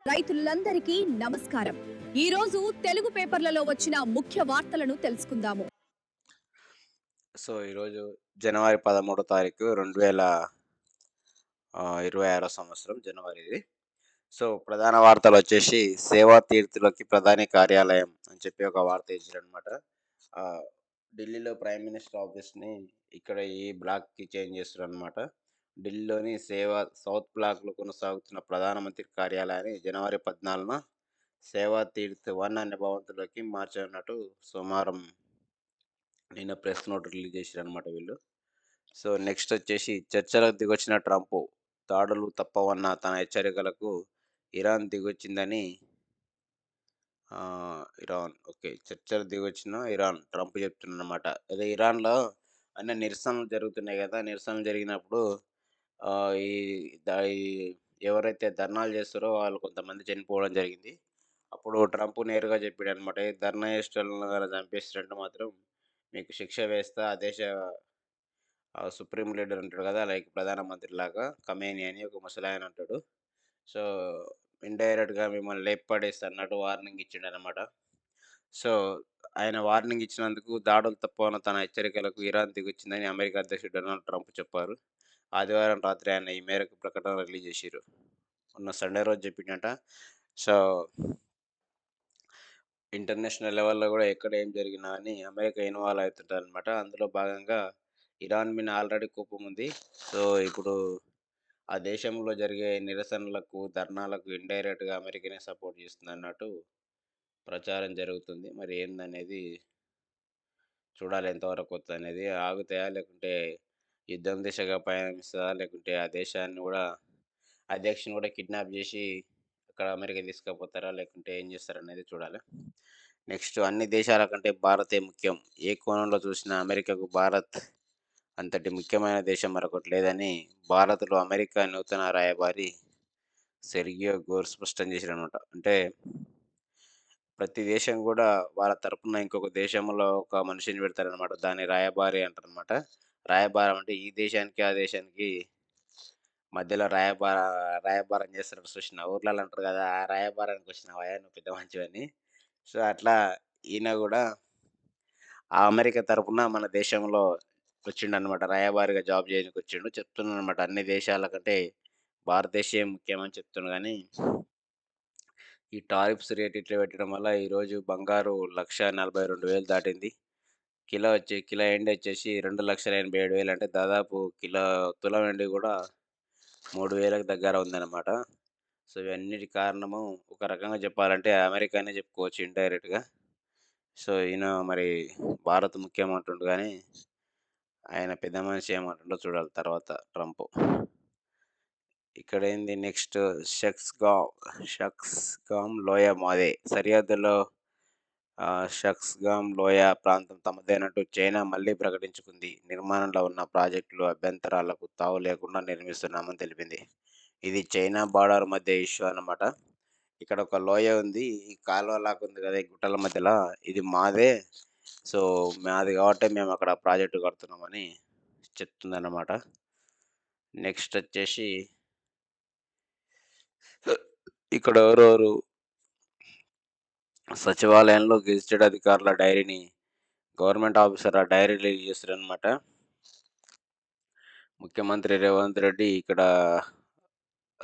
రైతులందరికీ నమస్కారం. ఈ రోజు తెలుగు పేపర్లలో వచ్చిన ముఖ్య వార్తలను తెలుసుకుందాము. ఈరోజు జనవరి 13 తారీఖు 2026 సంవత్సరం జనవరి ఇది. ప్రధాన వార్తలొచ్చేసి సేవా తీర్థులకి ప్రధాని కార్యాలయం అని చెప్పి ఒక వార్త ఇచ్చారనమాట. ఆహ్, ఢిల్లీలో ప్రైమ్ మినిస్టర్ ఆఫీస్‌ని ఇక్కడ ఈ బ్లాక్‌కి చేంజ్ చేస్తున్నారనమాట. ఢిల్లీలోని సౌత్ బ్లాక్‌లో కొనసాగుతున్న ప్రధానమంత్రి కార్యాలయాన్ని జనవరి 14న సేవా తీర్థ్ 1 అనే భవంతిలోకి మార్చనున్నట్టు సోమవారం నిన్న ప్రెస్ నోట్ రిలీజ్ చేసిరనమాట వీళ్ళు. నెక్స్ట్ వచ్చేసి చర్చలకు దిగొచ్చిన ట్రంపు. దాడులు తప్పవన్న తన హెచ్చరికలకు ఇరాన్ దిగొచ్చిందని ఓకే. చర్చలకు దిగొచ్చిన ట్రంప్ చెప్తున్నాడనమాట. అదే ఇరాన్‌లో అన్ని నిరసనలు జరుగుతున్నాయి గదా! నిరసనలు జరిగినప్పుడు ఈ ఈ ఎవరైతే ధర్నాలు చేస్తారో వాళ్ళు కొంతమంది చనిపోవడం జరిగింది. అప్పుడు ట్రంప్ నేరుగా చెప్పాడనమాట. "ఏ ధర్నా చేసేటోళ్ళని గనక చంపేసిరంటే మాత్రం మీకు శిక్ష వేస్తా." ఆ దేశ సుప్రీం లీడర్ ఉంటాడు కదా! లైక్ ప్రధానమంత్రిలాగా ఖమేని అని ఒక ముసలాయన ఉంటాడు. సో, ఇండైరెక్ట్‌గా మిమ్మల్ని లేపి అన్నట్టు వార్నింగ్ ఇచ్చిండనమాట. సో, ఆయన వార్నింగ్ ఇచ్చినందుకు దాడులు తప్పవన్న తన హెచ్చరికలకు ఇరాన్ దిగొచ్చిందని అమెరికా అధ్యక్షుడు డొనాల్డ్ ట్రంప్ చెప్పారు. ఆదివారం రాత్రి ఆయన ఈ మేరకు ప్రకటన రిలీజ్ చేసిర్రు. మొన్న సండే రోజు చెప్పిండంట. సో, ఇంటర్నేషనల్ లెవెల్‌లో గూడా ఎక్కడ ఏం జరిగినా అని అమెరికా ఇన్వాల్వ్ అవుతుంటదనమాట. అందులో భాగంగా ఇరాన్ మీద ఆల్రెడీ కోపముంది. ఇప్పుడు ఆ దేశంలో జరిగే నిరసనలకు, ధర్నాలకు ఇండైరెక్ట్‌గా అమెరికానే సపోర్ట్ చేస్తుందన్నట్టు ప్రచారం జరుగుతుంది. మరి ఏందనేది చూడాలి ఎంతవరకు వత్తదనేది. ఆగుతాయా? లేకుంటే యుద్ధం దిశగా పయనిస్తదా? లేకుంటే ఆ దేశాన్ని గూడా అధ్యక్షుడిని గూడా కిడ్నాప్ జేసి అక్కడ అమెరికా తీసుకపోతారా? లేకుంటే ఏం చేస్తారనేది చూడాలి. నెక్స్ట్ అన్ని దేశాల కంటే భారతే ముఖ్యం. ఏ కోణంలో చూసినా అమెరికాకు భారత్ అంతటి ముఖ్యమైన దేశం మరొకటి లేదని భారత్‌లో అమెరికా నూతన రాయబారి సెర్గియో గోర్ స్పష్టం చేశారనమాట. అంటే ప్రతి దేశం గూడా వాళ్ళ తరపున ఇంకొక దేశంలో ఒక మనిషిని పెడతారనమాట. దాన్ని రాయబారి అంటారనమాట. రాయబారం అంటే ఈ దేశానికి, ఆ దేశానికి మధ్యలో రాయబారం చేస్తారు చూసినావా? ఊర్లలో అంటారు గదా! "ఆ రాయబారానికి వచ్చినవాయా నువ్వు పెద్ద మనిషివని." అట్లా ఈయన గూడా ఆ అమెరికా తరపున మన దేశంలో వచ్చిండనమాట. రాయబారిగా జాబ్ చేయనీకొచ్చిండు. చెప్తున్నాడనమాట అన్ని దేశాల కంటే భారతదేశం ముఖ్యమని చెప్తుండు గానీ, ఈ టారిఫ్స్ రేట్ ఇట్లా పెట్టడం వల్ల ఈరోజు బంగారు 1,42,000 దాటింది. కిలో వెండి వచ్చేసి 2,87,000 అంటే దాదాపు తులం వెండి గూడా 3,000కి దగ్గర ఉందన్నమాట. ఇవన్నిటి కారణము ఒక రకంగా చెప్పాలంటే అమెరికానే చెప్పుకోవచ్చు ఇండైరెక్ట్‌గా. ఈయన మరి భారత్ ముఖ్యం అంటుండు గానీ, ఆయన పెద్ద మనిషి ఏమంటుండో చూడాలి తర్వాత ట్రంప్. ఇక్కడేంది నెక్స్ట్ షక్స్‌గామ్ లోయ మాదే. సరిహద్దులో షక్స్‌గామ్ లోయ ప్రాంతం తమదేనంటూ చైనా మళ్లీ ప్రకటించుకుంది. నిర్మాణంలో ఉన్న ప్రాజెక్టులు అభ్యంతరాలకు తావు లేకుండా నిర్మిస్తున్నామని తెలిపింది. ఇది చైనా బార్డర్ మధ్య ఇష్యూ అన్నమాట. ఇక్కడ ఒక లోయ ఉంది. ఈ కాలువలాగా ఉంది కదా! ఈ గుట్టల మధ్యల ఇది మాదే. సో, మాది కాబట్టే మేమక్కడ ప్రాజెక్ట్ కడుతున్నామని చెప్తుందన్నమాట. నెక్స్ట్ వచ్చేసి ఇక్కడ ఎవరెవరు సచివాలయంలో గెజిటెడ్ అధికారుల డైరీని గవర్నమెంట్ ఆఫీసర్ ఆ డైరీ రిలీజ్ చేస్తారనమాట. ముఖ్యమంత్రి రేవంత్ రెడ్డి ఇక్కడ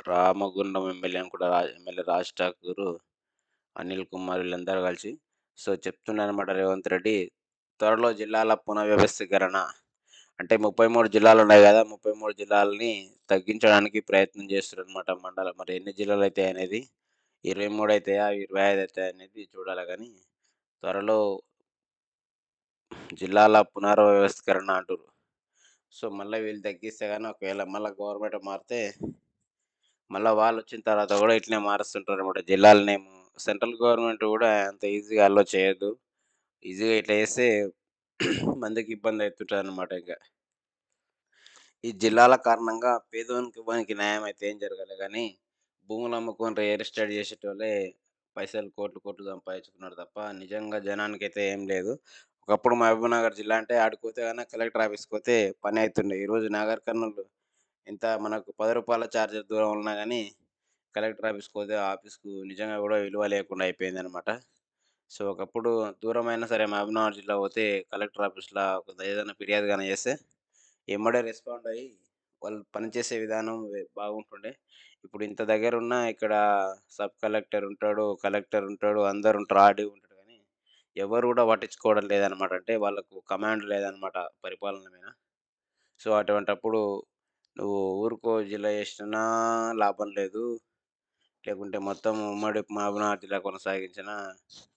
రామగుండం ఎమ్మెల్యే అని కూడా ఎమ్మెల్యే రాజ్ ఠాకూర్, అనిల్ కుమార్ వీళ్ళందరూ కలిసి చెప్తున్నారనమాట రేవంత్ రెడ్డి. త్వరలో జిల్లాల పునర్వ్యవస్థీకరణ అంటే 33 జిల్లాలున్నాయి గదా! 33 జిల్లాలని తగ్గించడానికి ప్రయత్నం చేస్తున్నారనమాట మరి ఎన్ని జిల్లాలైతాయి అనేది 23 అయితాయా? 25 అయితాయా? అనేది చూడాలి గానీ, త్వరలో జిల్లాల పునర్వ్యవస్థీకరణ అంటుర్రు. మళ్ళా వీళ్ళు తగ్గిస్తే గాని ఒకవేళ మళ్ళా గవర్నమెంట్ మారితే, మళ్ళా వాళ్ళొచ్చిన తర్వాత గూడా ఇట్లనే మారుస్తుంటారనమాట జిల్లాలనేమో. సెంట్రల్ గవర్నమెంట్ గూడా అంత ఈజీగా అలో చేయదు. ఈజీగా ఇట్లా చేస్తే మందికి ఇబ్బంది అయితుంటదనమాట ఇంక. ఈ జిల్లాల కారణంగా పేదోనికి, ఎవ్వనికి న్యాయం అయితే ఏం జరగలే గానీ, భూములు అమ్ముకొని రియల్ ఎస్టేట్ చేసేటోళ్ళే పైసలు కోట్లు, కోట్లు సంపాదించుకున్నారు తప్ప, నిజంగా జనానికైతే ఏం లేదు. ఒకప్పుడు మహబూబ్‌నగర్ జిల్లా అంటే ఆడికి పోతే గన కలెక్టర్ ఆఫీస్‌కి పోతే పని అయితుండే. ఈరోజు నాగర్ కర్నూల్ ఎంత మనకు రూ. 10 చార్జర్ దూరం ఉన్నా గానీ, కలెక్టర్ ఆఫీస్‌కి పోతే ఆ ఆఫీస్‌కు నిజంగా గూడా విలువ లేకుండా అయిపోయిందనమాట. సో, ఒకప్పుడు దూరమైనా సరే మహబూబ్‌నగర్ జిల్లా పోతే కలెక్టర్ ఆఫీస్‌ల ఏదైనా ఫిర్యాదు గాని చేస్తే ఎమ్మడే రెస్పాండ్ అయ్యి వాళ్ళు పనిచేసే విధానం బాగుంటుండే. ఇప్పుడు ఇంత దగ్గరున్నా ఇక్కడ సబ్ కలెక్టర్ ఉంటాడు, కలెక్టర్ ఉంటాడు, అందరుంటారు, ఆర్‌డీఓ ఉంటాడు గానీ ఎవరు గూడా పట్టించుకోవడం లేదనమాట. అంటే వాళ్ళకు కమాండ్ లేదనమాట పరిపాలన మీద. సో, అటువంటప్పుడు నువ్వు ఊరికో జిల్లా చేసినా లాభం లేదు. లేకుంటే మొత్తం ఉమ్మడి మహబూబ్‌నగర్ జిల్లా కొనసాగించినా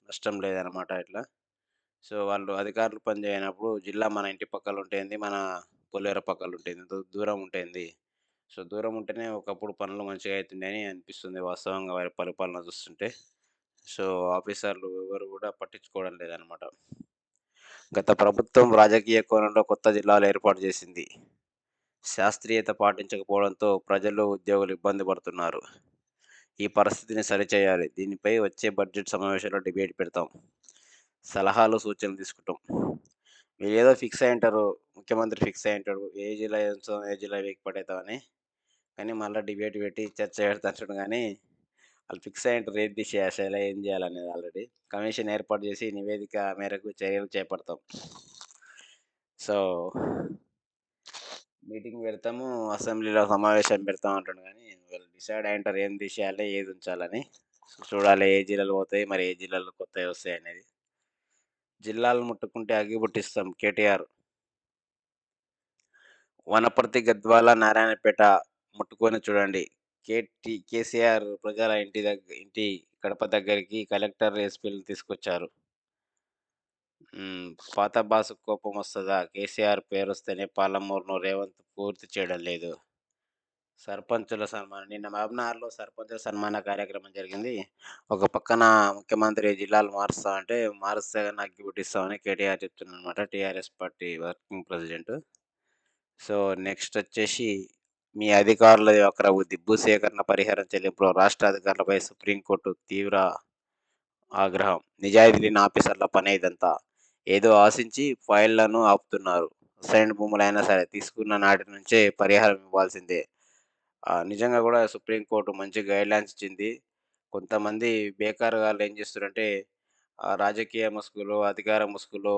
నష్టం లేదనమాట ఇట్లా. సో, వాళ్ళు అధికారులు పనిచేయనప్పుడు జిల్లా మన ఇంటి పక్కలుంటేంది, మన పొలిమేర పక్కలుంటేంది, దూరం ఉంటేంది. సో, దూరం ఉంటేనే ఒకప్పుడు పనులు మంచిగా అయితుండేని అనిపిస్తుంది వాస్తవంగా వారి పరిపాలన చూస్తుంటే. సో, ఆఫీసర్లు ఎవరు గూడా పట్టించుకోవడం లేదనమాట. గత ప్రభుత్వం రాజకీయ కోణంలో కొత్త జిల్లాలు ఏర్పాటు చేసింది. శాస్త్రీయత పాటించకపోవడంతో ప్రజలు, ఉద్యోగులు ఇబ్బంది పడుతున్నారు. ఈ పరిస్థితిని సరిచేయాలి. దీనిపై వచ్చే బడ్జెట్ సమావేశంలో డిబేట్ పెడతాం. సలహాలు, సూచనలు తీసుకుంటాం. మీరేదో ఫిక్స్ అయ్యుంటారు. ముఖ్యమంత్రి ఫిక్స్ అయ్యుంటాడు. ఏ జిల్లా ఉంచుదాం, ఏ జిల్లా వేగిపడేద్దామని. కానీ మళ్ళా డిబేట్ పెట్టి చర్చ పెడతాంటాడు గానీ, ఆళ్ళు ఫిక్స్ అయ్యుంటారు ఏది అసలు ఏం చేయాలనేది ఆల్రెడీ. కమిషన్ ఏర్పాటు చేసి నివేదిక మేరకు చర్యలు చేపడతాం. సో, మీటింగ్ పెడతాము, అసెంబ్లీలో సమావేశం పెడతాం అంటుండు గానీ, వీళ్ళు డిసైడ్ అయ్యుంటారు ఏం తీసేయాలి, ఏది ఉంచాలని. చూడాలి ఏ జిల్లాలు పోతాయి, మరి ఏ జిల్లాలో కొత్తయి వస్తాయనేది. జిల్లాలు ముట్టుకుంటే అగ్గి పుట్టిస్తాం కేటీఆర్. వనపర్తి, గద్వాల, నారాయణపేట ముట్టుకొని చూడండి. కేసీఆర్ ప్రజల ఇంటి గడప దగ్గరికి కలెక్టర్, ఎస్పీలని తీసుకొచ్చారు. పాత బాస్‌కు కోపమొస్తదా? కేసీఆర్ పేరొస్తేనే పాలమూరును రేవంత్ పూర్తి చేయడం లేదు. సర్పంచుల సన్మానం. నిన్న మహబూబ్‌నగర్‌లో సర్పంచుల సన్మాన కార్యక్రమం జరిగింది. ఒక పక్కన ముఖ్యమంత్రి జిల్లాలు మారుస్తా అంటే, మారుస్తే గాని అగ్గి పుట్టిస్తామని కేటీఆర్ చెప్తున్నారనమాట. TRS party working president. So, నెక్స్టొచ్చేసి మీ అధికారుల వక్రబుద్ధి. భూసేకరణ పరిహారం చెల్లింపులో రాష్ట్ర అధికారులపై సుప్రీంకోర్టు తీవ్ర ఆగ్రహం. నిజాయితీ లేని ఆఫీసర్ల పనే ఇదంతా. ఏదో ఆశించి ఫైళ్లను ఆపుతున్నారు. అసైన్డ్ భూములైనా సరే తీసుకున్న నాటి నుంచే పరిహారం ఇవ్వాల్సిందే. నిజంగా గూడా సుప్రీంకోర్టు మంచి గైడ్‌లైన్స్ ఇచ్చింది. కొంతమంది బేకారుగాళ్ళు ఏం చేస్తుర్రంటే, రాజకీయ ముసుగులో, అధికార ముసుగులో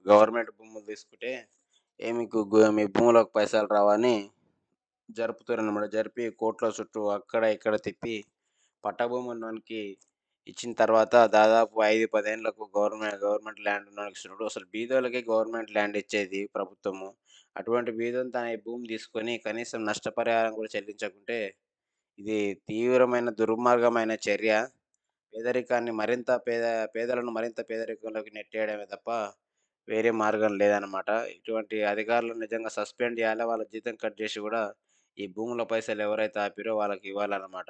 గవర్నమెంట్ భూములు తీసుకుంటే, ఏ మీకు మీ భూములకు పైసలు రావని జరుపుతారనమాట. జరిపి కోర్టుల చుట్టూ అక్కడ, ఇక్కడ తిప్పి పట్టాభూమి ఉన్నోనికి ఇచ్చిన తర్వాత దాదాపు 5, 10 ఏండ్లకు గవర్నమెంట్ ల్యాండ్ ఉన్నోనికి ఇస్తున్నప్పుడు అసలు బీదోళ్ళకే గవర్నమెంట్ ల్యాండ్ ఇచ్చేది ప్రభుత్వము. అటువంటి బీదోని తన భూమి తీసుకొని కనీసం నష్టపరిహారం కూడా చెల్లించకుంటే ఇది తీవ్రమైన దుర్మార్గమైన చర్య. పేదరికాన్ని మరింత పేదలను మరింత పేదరికంలోకి నెట్టేయడమే తప్ప వేరే మార్గం లేదనమాట. ఇటువంటి అధికారులను నిజంగా సస్పెండ్ చేయాలి. వాళ్ళ జీతం కట్ చేసి కూడా ఈ భూముల పైసలు ఎవరైతే ఆపిరో వాళ్ళకి ఇవ్వాలన్నమాట.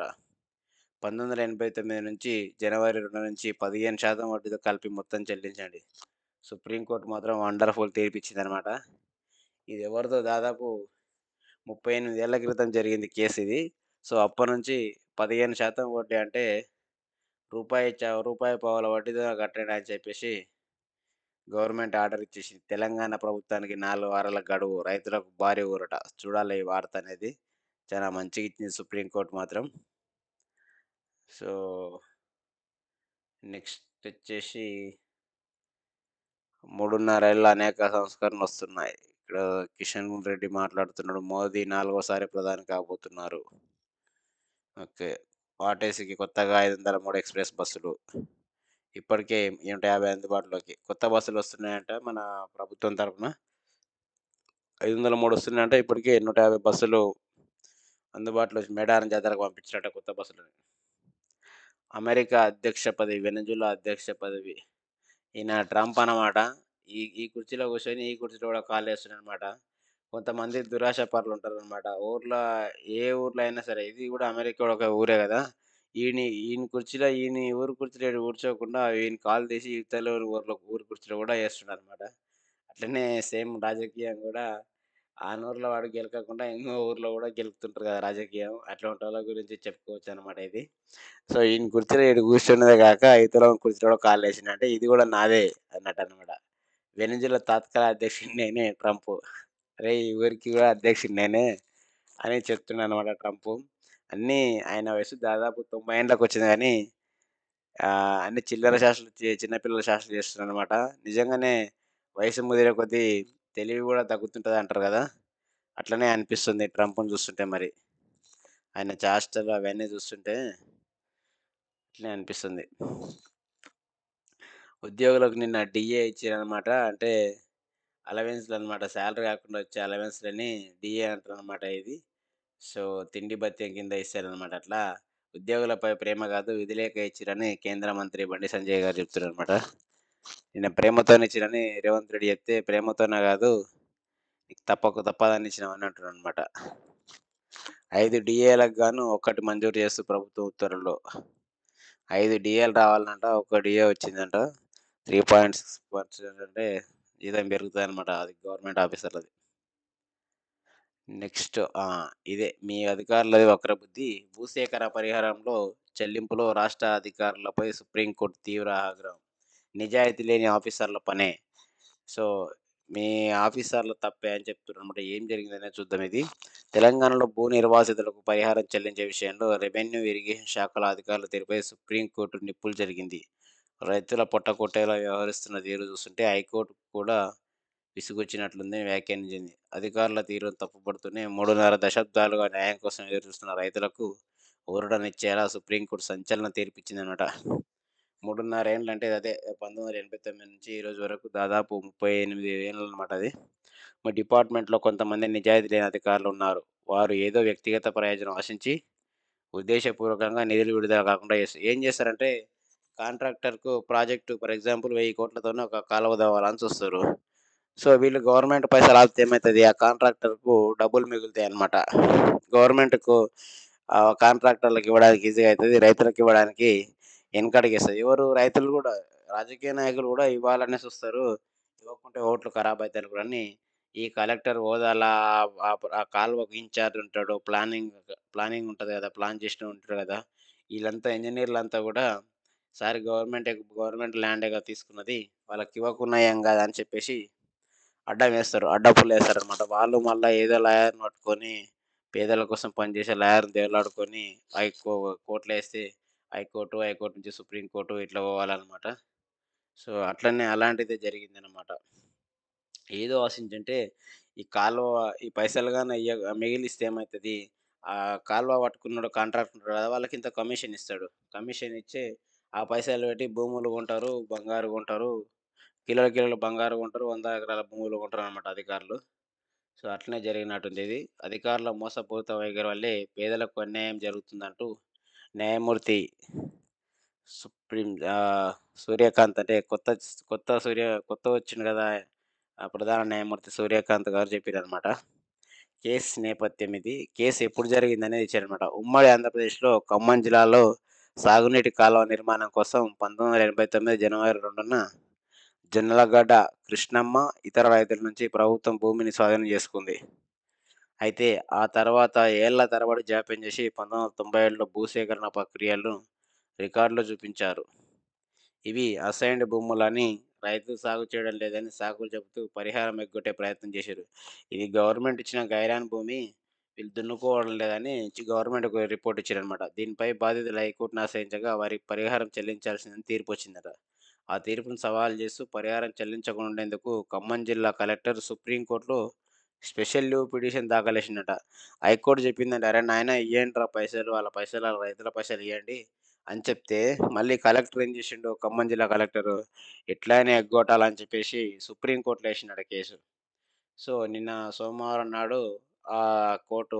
1989 నుంచి జనవరి 2 నుంచి 15% వడ్డీతో కలిపి మొత్తం చెల్లించండి. సుప్రీంకోర్టు మాత్రం వండర్‌ఫుల్ తీర్పిచ్చిందనమాట. ఇది ఎవరిదో దాదాపు 38 ఏళ్ల క్రితం జరిగింది కేసిది. సో, అప్పటినుంచి 15% వడ్డీ అంటే రూపాయి పావలా వడ్డీతో కట్టండి అని చెప్పేసి గవర్నమెంట్ ఆర్డర్ ఇచ్చేసింది. తెలంగాణ ప్రభుత్వానికి 4 వారాల గడువు. రైతులకు భారీ ఊరట. చూడాలి ఈ వార్త అనేది. చాలా మంచిగిచ్చింది సుప్రీంకోర్టు మాత్రం. సో, నెక్స్టొచ్చేసి 3.5 ఏళ్ల అనేక సంస్కరణలొస్తున్నాయి. ఇక్కడ కిషన్ రెడ్డి మాట్లాడుతున్నాడు. మోదీ నాలుగోసారి ప్రధాని కాబోతున్నారు. ఓకే. వాటేసికి కొత్తగా 503 ఎక్స్‌ప్రెస్ బస్సులు. ఇప్పటికే 150 అందుబాటులోకి. కొత్త బస్సులొస్తున్నాయంట మన ప్రభుత్వం తరపున. 503 వస్తున్నాయంట. ఇప్పటికే 150 బస్సులు అందుబాటులో మేడారం జాతరకు పంపించారట కొత్త బస్సులని. అమెరికా అధ్యక్ష పదవి, వెనెజులా అధ్యక్ష పదవి. ఈయన ట్రంప్ అన్నమాట. ఈ ఈ కుర్చీలో కూర్చొని, ఈ కుర్చీలో కూడా కాలేస్తున్నాడనమాట. కొంతమంది దురాశ పరులుంటారనమాట. ఏ ఊర్లో అయినా సరే, ఇది కూడా అమెరికా కూడా ఒక ఊరే గదా! ఈయన కుర్చీలో ఈ ఊరు కుర్చీలో ఈడ కూర్చోకుండా ఈయన కాలు తీసి ఇవతల ఊరు కుర్చీలో కూడా ఏస్తున్నారనమాట. అట్లనే సేమ్ రాజకీయం గూడా ఊర్లో వాడు గెలకకుండా ఇంకో ఊర్లో గూడా గెలుకుతుంటారు గదా రాజకీయం. అట్లాంటోళ్ళ గురించి చెప్పుకోవచ్చనమాట ఇది. సో, ఈయన కుర్చీలో ఈడ కూర్చున్నదే గాక ఇవతలోని కుర్చీలో కూడా కాలేసిండు. అంటే ఇది గూడా నాదే అన్నట్టనమాట. వెనిజులా తాత్కాల అధ్యక్షుడిని నేనే ట్రంపు. అరేయ్! ఈ ఊరికి కూడా అధ్యక్షుడిని నేనే అని చెప్తున్నాడనమాట ట్రంపు. అన్నీ ఆయన వయసు దాదాపు 90 ఏండ్లకొచ్చింది గానీ, అన్ని చిల్లర శాస్త్రాలు చిన్న పిల్లల శాస్త్రాలు చేస్తున్నాడనమాట. నిజంగానే వయసు ముదిరే కొద్దీ తెలివి గూడా తగ్గుతుంటదంటారు గదా! అట్లనే అనిపిస్తుంది ట్రంప్‌ని చూస్తుంటే మరి. ఆయన చేష్టలు అవన్నీ చూస్తుంటే అట్లనే అనిపిస్తుంది. ఉద్యోగులకు నిన్న డీఏ ఇచ్చిరనమాట. అంటే అలవెన్స్‌లనమాట. సాలరీ కాకుండా వచ్చే అలవెన్స్‌లని డీఏ అంటారనమాట ఇది. సో, తిండి భత్యం కింద ఇస్తారనమాట. అట్లా ఉద్యోగులపై ప్రేమ కాదు విధిలేక ఇచ్చిరని కేంద్ర మంత్రి బండి సంజయ్ గారు చెప్తుర్రనమాట. నిన్న ప్రేమతోనే ఇచ్చిరని రేవంత్ రెడ్డి చెప్తే, ప్రేమతోనే కాదు నీకు తప్పదని ఇచ్చినామని అంటున్నాడనమాట. 5 డీఏలకు గాను ఒక్కటి మంజూరు చేస్తూ ప్రభుత్వ ఉత్తర్వుల్లో. 5 డీఏలు రావాలంట. ఒక్క డీఏ వచ్చిందంట. 3.6% అంటే జీతం పెరుగుతదనమాట. అది గవర్నమెంట్ ఆఫీసర్‌లది. నెక్స్ట్ ఇదే మీ అధికారులది వక్రబుద్ధి. భూసేకరణ పరిహారంలో చెల్లింపులో రాష్ట్ర అధికారులపై సుప్రీంకోర్టు తీవ్ర ఆగ్రహం. నిజాయితీ లేని ఆఫీసర్ల పనే. సో, మీ ఆఫీసర్ల తప్పే అని చెప్తుర్రనమాట. ఏం జరిగిందనేది చూద్దాం ఇది. తెలంగాణలో భూ నిర్వాసితులకు పరిహారం చెల్లించే విషయంలో రెవెన్యూ, ఇరిగేషన్ శాఖల అధికారుల తీరుపై సుప్రీంకోర్టు నిప్పులు జరిగింది. రైతుల పొట్టకొట్టేలా వ్యవహరిస్తున్న తీరు చూస్తుంటే హైకోర్టు కూడా విసుగొచ్చినట్లుందని వ్యాఖ్యానించింది. అధికారుల తీరును తప్పుపడుతూనే 3.5 దశాబ్దాలుగా న్యాయం కోసం ఎదురుచూస్తున్న రైతులకు ఊరటనిచ్చేలా సుప్రీంకోర్టు సంచలన తీర్పిచ్చిందనమాట. 3.5 ఏండ్లంటే అదే 1989 నుంచి ఈ రోజు వరకు దాదాపు 38 ఏళ్లనమాట అది. మా డిపార్ట్‌మెంట్‌లో కొంతమంది నిజాయితీ లేని అధికారులున్నారు. వారు ఏదో వ్యక్తిగత ప్రయోజనం ఆశించి ఉద్దేశపూర్వకంగా నిధులు విడుదల కాకుండా ఏం చేస్తారంటే కాంట్రాక్టర్‌కు ప్రాజెక్టు ఫర్ ఎగ్జాంపుల్ 1000,00,00,000తోని ఒక కాలువ తవ్వాలని చూస్తారు. సో, వీళ్ళు గవర్నమెంట్ పైసలు ఆపితే ఏమైతది? ఆ కాంట్రాక్టర్‌కు డబ్బులు మిగులుతాయన్నమాట. గవర్నమెంట్‌కు కాంట్రాక్టర్‌లకి ఇవ్వడానికి ఈజీగా అయితది. రైతులకు ఇవ్వడానికి వెనకడుగేస్తది. ఎవరు? రైతులు గూడా. రాజకీయ నాయకులు గూడా ఇవ్వాలనే చూస్తారు. ఇవ్వకుంటే ఓట్లు ఖరాబ్ అయితాయనుకోని ఈ కలెక్టర్ హోదాలా ఆ కాలువకు ఇన్‌చార్జ్ ఉంటాడు. ప్లానింగ్ ఉంటది గదా! ప్లాన్ చేసినోడు ఉంటాడు గదా! ఈళ్ళంతా ఇంజినీర్లంతా గూడా సార్ గవర్నమెంట్ ల్యాండేగా తీసుకున్నది. వాళ్ళకివ్వకున్నా ఏం గాదని చెప్పేసి అడ్డం వేస్తారు. అడ్డపుల్లేస్తారనమాట. వాళ్ళు మళ్ళా ఏదో లాయర్‌ని పట్టుకొని పేదల కోసం పనిచేసే లాయర్‌ని దేవులాడుకొని కోర్ట్‌లేస్తే హైకోర్ట్ నుంచి సుప్రీంకోర్టు ఇట్లా పోవాలనమాట. సో, అట్లనే అలాంటిదే జరిగిందనమాట. ఏదో ఆశించుంటే ఈ కాలువ ఈ పైసలు గాని మిగిలిస్తే ఏమైతది? కాలువ పట్టుకున్నోడు కాంట్రాక్టర్ ఉంటాడు కదా! వాళ్ళకింత కమిషన్ ఇస్తాడు. కమిషన్ ఇచ్చి ఆ పైసలు పెట్టి భూములు కొంటారు, బంగారు కొంటారు. కిలోల కిలోల బంగారం కొంటారు. 100 ఎకరాల భూములు కొంటారనమాట అధికారులు. సో, అట్లనే జరిగినట్టుంది ఇది. అధికారుల మోసపూరిత వైఖరి వల్లే పేదలకు అన్యాయం జరుగుతుందంటూ న్యాయమూర్తి సుప్రీం సూర్యకాంత్ అంటే కొత్తగా వచ్చిండు గదా! ప్రధాన న్యాయమూర్తి సూర్యకాంత్ గారు చెప్పిరనమాట. కేస్ నేపథ్యం ఇది. కేస్ ఎప్పుడు జరిగిందనేది ఇచ్చారనమాట. ఉమ్మడి ఆంధ్రప్రదేశ్‌లో ఖమ్మం జిల్లాలో సాగునీటి కాలువ నిర్మాణం కోసం 1989 జనవరి 2న జొన్నలగడ్డ కృష్ణమ్మ ఇతర రైతుల నుంచి ప్రభుత్వం భూమిని స్వాధీనం చేసుకుంది. అయితే ఆ తర్వాత ఏళ్ల తరబడి జాప్యం చేసి 1997లో భూసేకరణ ప్రక్రియలను రికార్డులో చూపించారు. ఇవి అసైన్డ్ భూములని రైతులు సాగు చేయడం లేదని సాకులు చెబుతూ పరిహారం ఎగ్గొట్టే ప్రయత్నం చేశారు. ఇది గవర్నమెంట్ ఇచ్చిన గైరాన్ భూమి వీళ్ళు దున్నుకోవడం లేదని గవర్నమెంట్‌కు రిపోర్ట్ ఇచ్చారనమాట. దీనిపై బాధితులు హైకోర్టును ఆశ్రయించగా వారికి పరిహారం చెల్లించాల్సిందని తీర్పొచ్చిందట. ఆ తీర్పును సవాలు చేస్తూ పరిహారం చెల్లించకుండా ఉండేందుకు ఖమ్మం జిల్లా కలెక్టర్ సుప్రీంకోర్టులో స్పెషల్ లీవ్ పిటిషన్ దాఖలు చేసిండట. హైకోర్టు చెప్పిందంట, "అరె నాయనా ఇయ్యండ్రా పైసలు, వాళ్ళ పైసలు ఆళ్ళ రైతుల పైసలు ఇయ్యండి" అని చెప్తే, మళ్ళీ కలెక్టర్ ఏం చేసిండు, ఖమ్మం జిల్లా కలెక్టరు ఎట్లైనా ఎగ్గొట్టాలని చెప్పేసి సుప్రీం కోర్టులో ఏసిండట కేసు. సో, నిన్న సోమవారం నాడు కోర్టు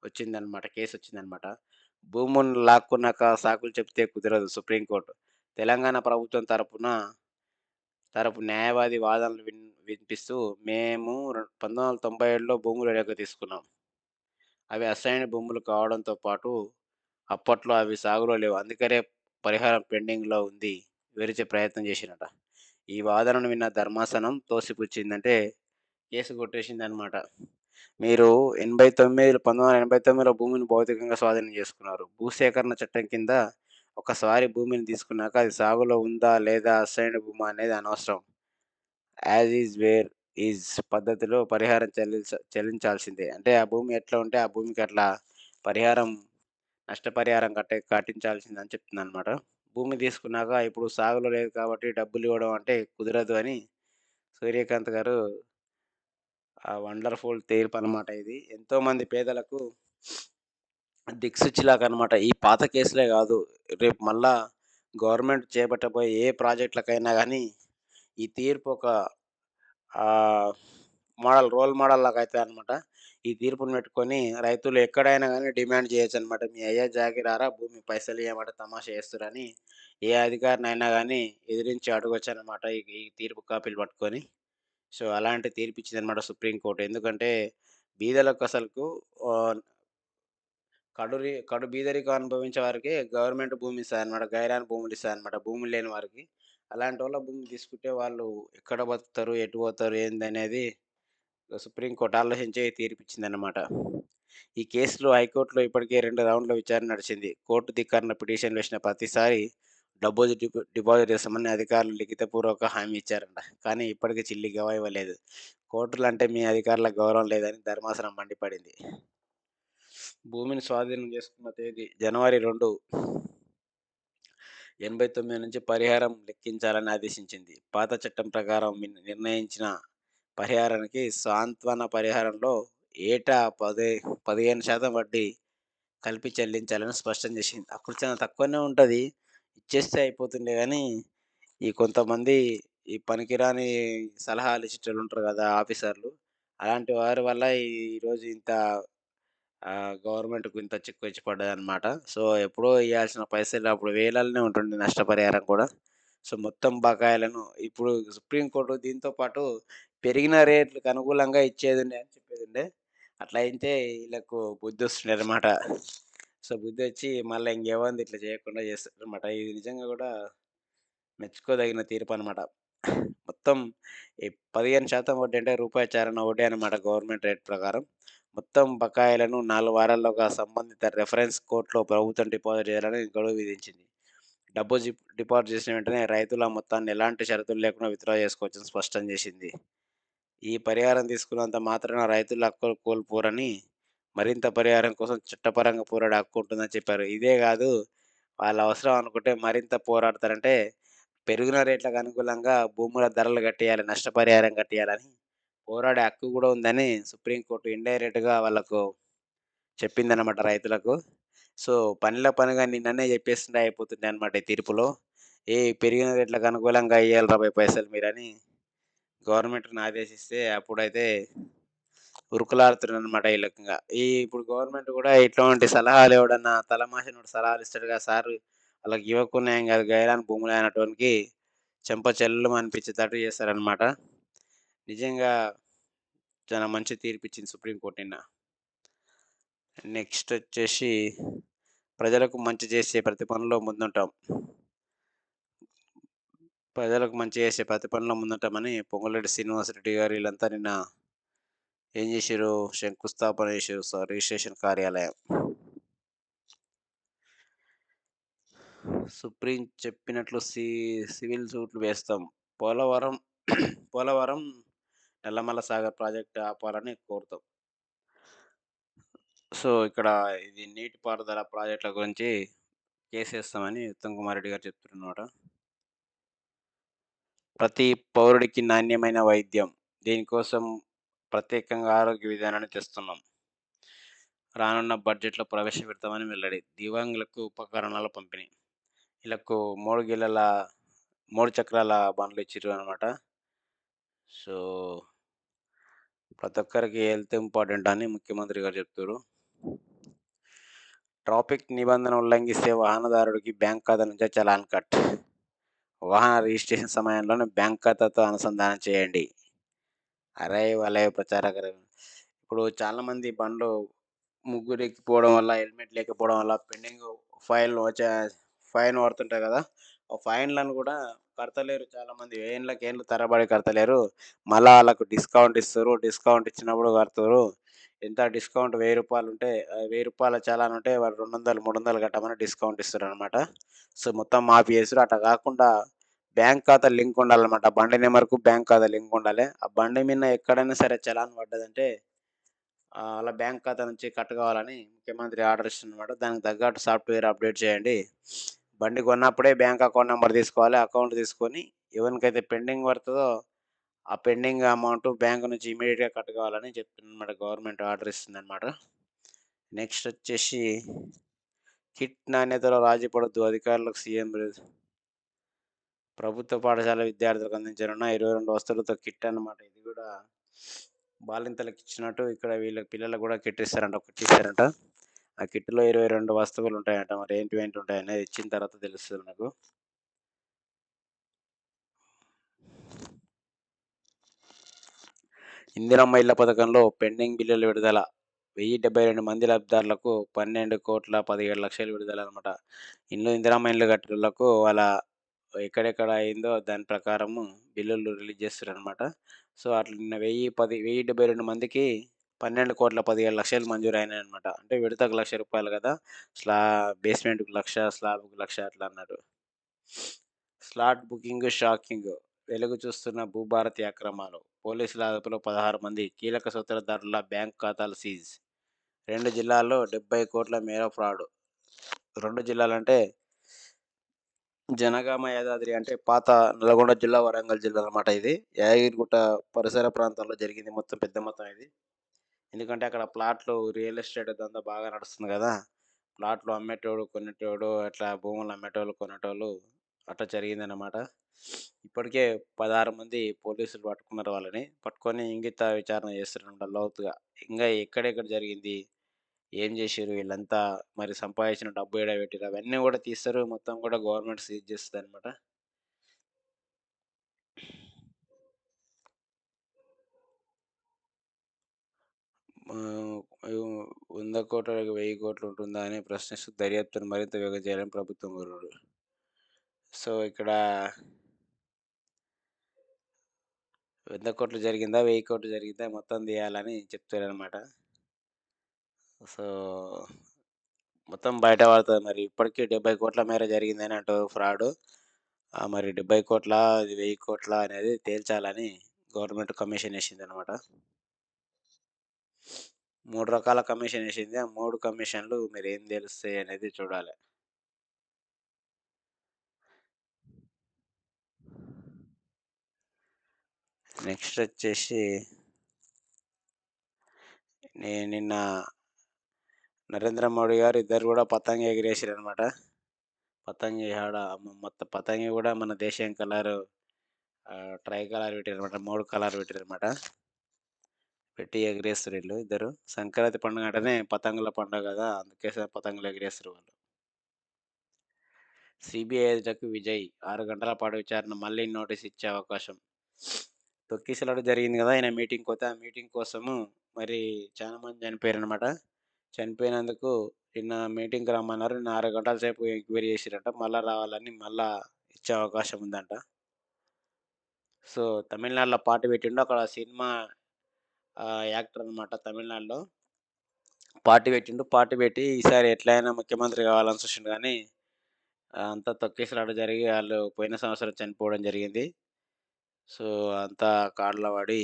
వచ్చిందనమాట. కేసొచ్చిందనమాట. భూములను లాక్కున్నాక సాకులు చెప్తే కుదరదు సుప్రీం కోర్టు. తెలంగాణ ప్రభుత్వం తరపు న్యాయవాది వాదనలు వినిపిస్తూ, మేము 1997లో భూములు వెనక్కి తీసుకున్నాం. అవి అసైన్డ్ భూములు కావడంతో పాటు అప్పట్లో అవి సాగులో లేవు. అందుకనే పరిహారం పెండింగ్‌లో ఉంది. వివరించే ప్రయత్నం చేసిండట. ఈ వాదనను విన్న ధర్మాసనం తోసిపుచ్చిందంటే కేసు కొట్టేసిందనమాట. మీరు 1989లో భూమిని భౌతికంగా స్వాధీనం చేసుకున్నారు. భూసేకరణ చట్టం కింద ఒకసారి భూమిని తీసుకున్నాక అది సాగులో ఉందా? లేదా? అసైన్డ్ భూమా? అనేది అనవసరం. యాజ్ ఈజ్ వేర్ ఈజ్ పద్ధతిలో పరిహారం చెల్లించాల్సిందే. అంటే ఆ భూమి ఎట్లా ఉంటే ఆ భూమికి అట్లా పరిహారం నష్టపరిహారం కట్టించాల్సిందని చెప్తుందనమాట. భూమి తీసుకున్నాక ఇప్పుడు సాగులో లేదు కాబట్టి డబ్బులివ్వడం అంటే కుదరదు అని సూర్యకాంత్ గారు వండర్‌ఫుల్ తీర్పనమాట ఇది. ఎంతోమంది పేదలకు దిక్సూచిలాగనమాట. ఈ పాత కేసులే గాదు. రేపు మళ్ళా గవర్నమెంట్ చేపట్టబోయే ఏ ప్రాజెక్ట్‌లకైనా గానీ, ఈ తీర్పు ఒక ఆహ్, రోల్ మోడల్ లాగా అయితదనమాట. ఈ తీర్పుని పెట్టుకొని రైతులు ఎక్కడైనా గానీ డిమాండ్ జేయొచ్చనమాట. మీ అయ్య జాగీరారా భూమి పైసలియ్యమంటే తమాషా చేస్తుర్రని ఏ అధికారినైనా గానీ ఎదిరించి అడగొచ్చనమాట. ఈ ఈ తీర్పు కాపీలు పట్టుకొని. సో, అలాంటి తీర్పిచ్చిందనమాట సుప్రీం కోర్ట్. ఎందుకంటే బీదలకు అసలుకు ఆహ్ కడు బీదరికం అనుభవించే వారికి గవర్నమెంట్ భూమి ఇస్తదనమాట. గైరాన భూములు ఇస్తదనమాట. భూములు లేని వారికి. అలాంటోళ్ళ భూమి తీసుకుంటే వాళ్ళు ఎక్కడ బతుకుతారు? ఎటు పోతారు? ఏందనేది సుప్రీం కోర్ట్ ఆలోచించి తీర్పిచ్చిందనమాట. ఈ కేసులో హైకోర్టులో ఇప్పటికే 2 రౌండ్‌ల విచారణ నడిచింది. కోర్టు ధిక్కరణ పిటిషన్ వేసిన ప్రతిసారి డబ్బులు డిపాజిట్ చేస్తామని అధికారులు లిఖితపూర్వక హామీ ఇచ్చారంట. కానీ ఇప్పటికి చిల్లి గవా ఇవ్వలేదు. కోర్టులంటే మీ అధికారులకు గౌరవం లేదని ధర్మాసనం మండిపడింది. భూమిని స్వాధీనం చేసుకున్న తేదీ జనవరి 2, 89 నుంచి పరిహారం లెక్కించాలని ఆదేశించింది. పాత చట్టం ప్రకారం నిర్ణయించిన పరిహారానికి సాంత్వన పరిహారంలో ఏటా 15% వడ్డీ కలిపి చెల్లించాలని స్పష్టం చేసింది. అప్పుడు చాలా తక్కువనే ఉంటది. ఇచ్చేస్తే అయిపోతుండే గానీ, ఈ కొంతమంది ఈ పనికిరాని సలహాలు ఇచ్చేటోళ్ళుంటారు గదా! ఆఫీసర్లు. అలాంటి వారి వల్ల ఈరోజు ఇంత గవర్నమెంట్‌కు ఇంత చిక్కొచ్చి పడ్డదనమాట. సో, ఎప్పుడో ఇయ్యాల్సిన పైసలు అప్పుడు వేలల్నే ఉంటుండే నష్టపరిహారం కూడా. సో, మొత్తం బకాయిలను ఇప్పుడు సుప్రీం కోర్ట్ దీంతో పాటు పెరిగిన రేట్లకు అనుకూలంగా ఇచ్చేదుండే అని చెప్పేదుండే. అట్లా అయితే ఈళ్ళకు బుద్ధొస్తుండేనమాట. సో, బుద్ధొచ్చి మళ్ళా ఇంకెవరిని ఇట్లా చేయకుండా చేస్తారనమాట. ఇది నిజంగా గూడా మెచ్చుకోదగిన తీర్పనమాట. మొత్తం ఈ 15% వడ్డీ అంటే రూపాయి చారన వడ్డీ అనమాట గవర్నమెంట్ రేట్ ప్రకారం. మొత్తం బకాయిలను 4 వారాల్లోగా సంబంధిత రెఫరెన్స్ కోర్ట్‌లో ప్రభుత్వం డిపాజిట్ చేయాలని గడువు విధించింది. డబ్బు డిపాజిట్ చేసిన వెంటనే రైతులు ఆ మొత్తాన్ని ఎలాంటి షరతులు లేకుండా విత్‌డ్రా చేసుకోవచ్చని స్పష్టం చేసింది. ఈ పరిహారం తీసుకున్నంత మాత్రాన రైతుల హక్కులు కోల్పోరని, మరింత పరిహారం కోసం చట్టపరంగా పోరాడే హక్కు ఉంటుందని చెప్పారు. ఇదే గాదు వాళ్ళ అవసరం అనుకుంటే మరింత పోరాడతారంటే పెరిగిన రేట్లకు అనుకూలంగా భూముల ధరలు కట్టేయాలి, నష్టపరిహారం కట్టేయాలని పోరాడే హక్కు గూడా ఉందని సుప్రీంకోర్టు ఇండైరెక్ట్‌గా వాళ్ళకు చెప్పిందనమాట రైతులకు. సో, పనిలో పనిగా నిన్ననే చెప్పేసింటే అయిపోతుండే అనమాట ఈ తీర్పులో. పెరిగిన రేట్లకు అనుకూలంగా ఇయ్యాలిరా బయ్ పైసలు మీరని గవర్నమెంట్‌ని ఆదేశిస్తే అప్పుడైతే ఉరుకులాడుతున్నారనమాట ఈళ్ళకింగ. ఇప్పుడు గవర్నమెంట్ గూడా ఇట్లాంటి సలహాలు ఎవడన్నా తలమాసినోడు సలహాలు ఇస్తాడుగా సారు వాళ్ళకి ఇవ్వకున్నా ఏం గాదు గైరాన భూములే అనేటోనికి చెంప చెల్లుమనిపించేటట్టు చేస్తారనమాట. నిజంగా చాలా మంచి తీర్పిచ్చింది సుప్రీం కోర్ట్ నిన్న. నెక్స్టొచ్చేసి ప్రజలకు మంచి చేసే ప్రతి పనిలో ముందుంటాం. ప్రజలకు మంచి చేసే ప్రతి పనిలో ముందుంటామని పొంగులేటి శ్రీనివాసరెడ్డి గారు ఈళ్ళంతా నిన్న ఏం జేషిర్రు? శంకుస్థాపన చేషిర్రు రిజిస్ట్రేషన్ కార్యాలయం. సుప్రీం చెప్పినట్లు సివిల్ సూట్లు వేస్తాం. పోలవరం పోలవరం నల్లమల సాగర్ ప్రాజెక్ట్ ఆపాలని కోరుతాం. సో, ఇక్కడ ఇది నీటిపారుదల ప్రాజెక్ట్‌ల గురించి కేసేస్తామని ఉత్తమ్ కుమార్ రెడ్డి గారు చెప్తున్నమాట. ప్రతి పౌరుడికి నాణ్యమైన వైద్యం. దీనికోసం ప్రత్యేకంగా ఆరోగ్య విధానాన్ని తెస్తున్నాం. రానున్న బడ్జెట్‌లో ప్రవేశపెడతామని వెల్లడి. దివ్యాంగులకు ఉపకరణాల పంపిణీ. ఈళ్ళకు 3 చక్రాల బండ్లు ఇచ్చిర్రు అనమాట. సో, ప్రతి ఒక్కరికి హెల్త్ ఇంపార్టెంట్ అని ముఖ్యమంత్రి గారు చెప్తుర్రు. ట్రాఫిక్ నిబంధన ఉల్లంఘిస్తే వాహనదారుడికి బ్యాంక్ ఖాతా నుంచే చలాన్ కట్. వాహన రిజిస్ట్రేషన్ సమయంలోనే బ్యాంక్ ఖాతాతో అనుసంధానం చేయండి. వలయ ప్రచారకరం. ఇప్పుడు చాలామంది బండ్లు ముగ్గురు ఎక్కిపోవడం వల్ల, హెల్మెట్ లేకపోవడం వల్ల ఫైన్‌లు వచ్చే ఫైన్ పడుతుంటాయి కదా! ఆ ఫైన్‌లను కూడా కడతలేరు చాలామంది. ఏండ్లు తరబడి కడతలేరు. మళ్ళా ఆళ్ళకు డిస్కౌంట్ ఇస్తుర్రు. డిస్కౌంట్ ఇచ్చినప్పుడు కడుతుర్రు. ఎంత డిస్కౌంట్ రూ. 1000 ఉంటే రూ. 1000 చలాన్ ఉంటే వాళ్ళు 200, 300 కట్టమని డిస్కౌంట్ ఇస్తుర్రనమాట. సో, మొత్తం మాఫీ చేసుర్రు. అట్లా కాకుండా బ్యాంక్ ఖాతా లింక్ ఉండాలన్నమాట. బండి నంబర్‌కు బ్యాంక్ ఖాతా లింక్ ఉండాలె. ఆ బండి మీదన ఎక్కడైనా సరే చలాన్ పడ్డదంటే అలా బ్యాంక్ ఖాతా నుంచి కట్ కావాలని ముఖ్యమంత్రి ఆర్డర్ ఇచ్చిండనమాట. దానికి తగ్గట్టు సాఫ్ట్‌వేర్ అప్డేట్ చేయండి. బండి కొన్నప్పుడే బ్యాంక్ అకౌంట్ నంబర్ తీసుకోవాలి. అకౌంట్ తీసుకొని ఎవనికైతే పెండింగ్ పడతదో, ఆ పెండింగ్ అమౌంట్ బ్యాంక్ నుంచి ఇమ్మీడియేట్‌గా కట్ కావాలని చెప్తుందనమాట. గవర్నమెంట్ ఆర్డర్ ఇస్తుందనమాట. నెక్స్ట్ వచ్చేసి కిట్ నాణ్యతలో రాజీ పడొద్దు అధికారులకు సీఎం ప్రభుత్వ పాఠశాల విద్యార్థులకు అందించనున్న 22 వస్తువులతో కిట్ అన్నమాట. ఇది గూడా బాలింతలకిచ్చినట్టు ఇక్కడ వీళ్ళ పిల్లలకు గూడా కిట్ ఇస్తారంట. ఒక కిట్ ఇస్తారంట. ఆ కిట్‌లో 22 వస్తువులుంటాయంట. మరి ఏంటివేంటి ఉంటాయనేది ఇచ్చిన తర్వాత తెలుస్తది నాకు. ఇందిరమ్మ ఇళ్ల పథకంలో పెండింగ్ బిల్లుల విడుదల. 1072 మంది లబ్ధిదారులకు 12,17,00,000 విడుదలనమాట. ఇందిరమ్మ ఇండ్లు కట్టినోళ్ళకు వాళ్ళ ఎక్కడెక్కడ అయిందో దాని ప్రకారము బిల్లులు రిలీజ్ చేస్తుర్రనమాట. సో, అట్లా నిన్న 1072 మందికి 12,17,00,000 మంజూరైనాయనమాట. అంటే విడతకు రూ. 1,00,000 కదా! బేస్‌మెంట్‌కి 1,00,000, స్లాబ్‌కి 1,00,000 అట్లా అన్నట్టు. Slot booking shocking. వెలుగు చూస్తున్న భూభారతి అక్రమాలు. పోలీసుల అదుపులో 16 మంది. కీలక సూత్రధారుల బ్యాంక్ ఖాతాలు సీజ్. 2 జిల్లాల్లో 70,00,00,000 మేర ఫ్రాడ్. 2 జిల్లాలంటే జనగామ, యాదాద్రి అంటే పాత నల్గొండ జిల్లా, వరంగల్ జిల్లా అన్నమాట ఇది. యాదగిరిగుట్ట పరిసర ప్రాంతాల్లో జరిగింది మొత్తం పెద్ద మొత్తం ఇది. ఎందుకంటే అక్కడ ప్లాట్లు రియల్ ఎస్టేట్ దందా బాగా నడుస్తుంది గదా! ప్లాట్లు అమ్మేటోడు, కొనేటోడు అట్లా భూములు అమ్మేటోళ్ళు, కొనేటోళ్ళు అట్లా జరిగిందన్నమాట. ఇప్పటికే 16 మంది పోలీసులు పట్టుకున్నారు వాళ్ళని. పట్టుకొని ఇంగిత విచారణ చేస్తుర్రంట లోతుగా. ఇంగా ఎక్కడెక్కడ జరిగింది? ఏం జేషిర్రు వీళ్ళంతా? మరి సంపాదించిన డబ్బు ఏడ పెట్టిర్రు? అవన్నీ గూడా తీస్తారు. మొత్తం గూడా గవర్నమెంట్ సీజ్ చేస్తదనమాట. యు 100,00,00,000, 1000,00,00,000 ఉంటుందా అని ప్రశ్నిస్తూ దర్యాప్తును మరింత వేగం చేయాలని ప్రభుత్వం కోరుడు. సో, ఇక్కడ 100,00,00,000 జరిగిందా? 1000,00,00,000 జరిగిందా? మొత్తం తీయాలని చెప్తారనమాట. సో, మొత్తం బయట పడతది మరి. ఇప్పటికి 70,00,00,000 మేర జరిగిందని అంటారు ఫ్రాడు. మరి 70,00,00,000 అది 1000,00,00,000 అనేది తేల్చాలని గవర్నమెంట్ కమిషన్ ఏసిందనమాట. 3 రకాల కమిషన్ ఏసింది. ఆ 3 కమిషన్‌లు మరి ఏం తేలుస్తాయి అనేది చూడాలి. నెక్స్ట్ వచ్చేసి నిన్న నరేంద్ర మోడీ గారు ఇద్దరు గూడా పతంగి ఎగిరేసిరనమాట. పతంగి ఆడ మొత్తం పతంగి గూడా మన దేశం కలరు ట్రై కలర్ పెట్టిరనమాట. 3 కలర్ పెట్టిరనమాట. పెట్టి ఎగిరేస్తుర్రు ఇద్దరు. సంక్రాంతి పండుగ అంటేనే పతంగుల పండుగ గదా! అందుకే పతంగులు ఎగిరేస్తుర్రు వాళ్ళు. సీబీఐ ఎదుటకు విజయ్. 6 గంటల పాటు విచారణ మళ్ళీ నోటీస్ ఇచ్చే అవకాశం. తొక్కిసలాట జరిగింది గదా! ఆయన మీటింగ్‌కి పోతే ఆ మీటింగ్ కోసము మరి చాలా మంది చనిపోయారనమాట. చనిపోయినందుకు నిన్న మీటింగ్‌కి రమ్మన్నారు. నిన్న 6 గంటల సేపు ఎంక్వైరీ చేసిర్రంట. మళ్ళా రావాలని మళ్ళా ఇచ్చే అవకాశం ఉందంట. సో, తమిళనాడులో పార్టీ పెట్టిండు. అక్కడ సినిమా యాక్టర్ అనమాట తమిళనాడులో. పార్టీ పెట్టిండు. పార్టీ పెట్టి ఈసారి ఎట్లైనా ముఖ్యమంత్రి కావాలని చూసిండు గానీ, అంతా తొక్కిసలాట జరిగి ఆళ్ళు పోయిన సంవత్సరం చనిపోవడం జరిగింది. సో, అంతా కారులో పడి